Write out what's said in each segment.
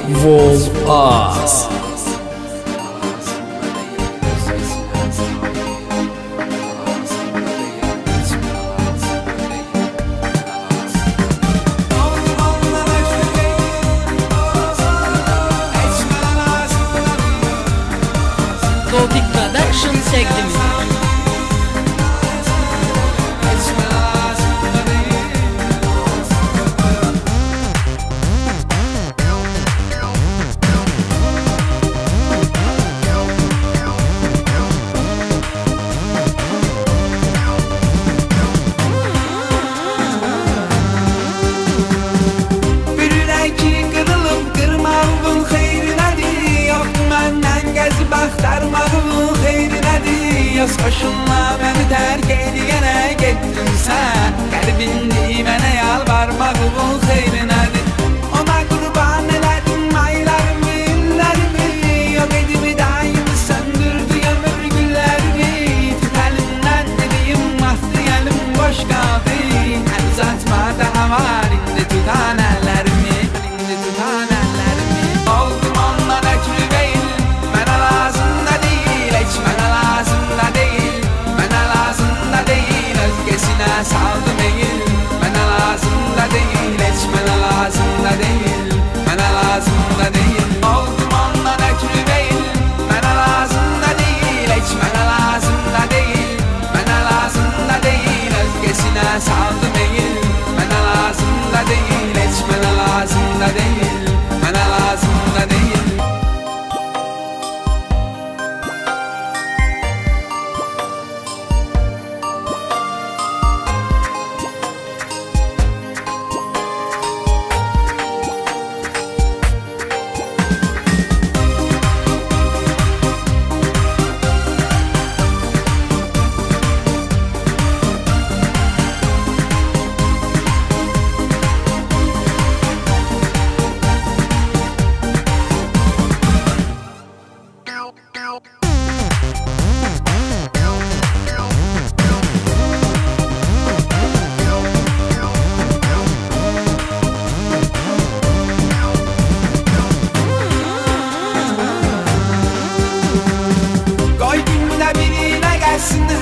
Volaz. Gotik Production təqdimi. Axtarmağın xeyrinədir. Yaz qoşunla məni tərk ediyənə getdin sən. Qəlbindi mənə yalvarmağın xeyrinədir. Ona qurban elədim aylarımı, illərimi. Yox edimi daim söndürdü ömür güllərimi. Tut əlimdən dediyim vaxtı əlim boş qaldı. Əl uzatma daha var indi tutan əllərimi, indi tutan əllərimi. Oldum ondan ötürü beyl, mənə lazım da deyil, heç mənə lazım da deyil. Mənə lazım da deyil, özgesinə saldım eğil. Mənə lazım da deyil, heç mənə lazım da deyil. Mənə lazım da deyil. Oldum ondan ötürü beyl, mənə lazım da deyil, heç mənə lazım da deyil. Mənə lazım da deyil, özgesinə saldım eğil. Mənə lazım da deyil, heç mənə lazım da deyil. Mənə lazım da deyil.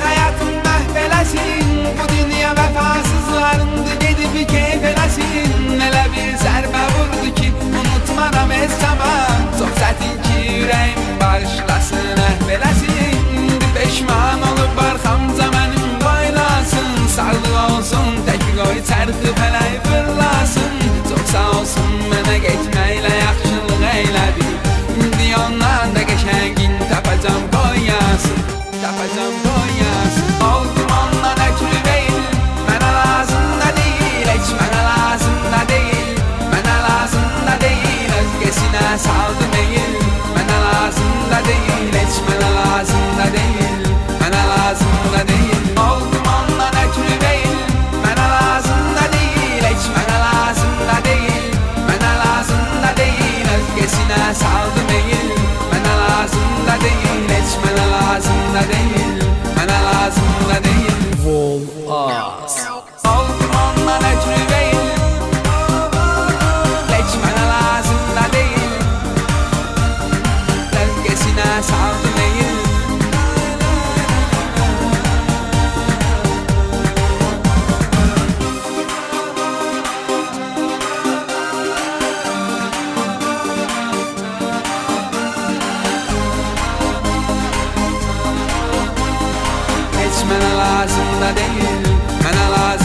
Hayatım məhvələsin. Bu dünya vəfasızlarındır, gedib keyf eləsin. Elə bir zərbə vurdu ki, unutmaram heç zaman. Çox çətin ki, ürəyim bağışlasın, əhvələsin. İndi peşman olub arxamca mənim qoylasın. Sağlıq olsun, tək qoy çərxi fələk fırlasın. Çox sağ olsun, mənə getməklə yaxşılıq eylədi. İndi ondan da qəşəngin tapacam qoyasın, tapacam qoyasın. Oldum ondan ötürü beyl, mənə lazım da deyil, heç mənə lazım da deyil. Mənə lazım da deyil, özgesinə saldım eğil. Mənə lazım da deyil, heç mənə lazım da deyil. Mənə lazım da deyil. Oldum ondan ötürü beyl, mənə lazım da deyil, heç mənə lazım da deyil. Mənə lazım da deyil, özgesinə saldım eğil. Mənə lazım da deyil, heç mənə lazım da deyil. Mənə lazım da deyil. Volaz. Oldum ondan ötürü beyl, heç mənə lazım da deyil. Özgesinə saldım eğil. Heç mənə lazım da deyil, mənə lazım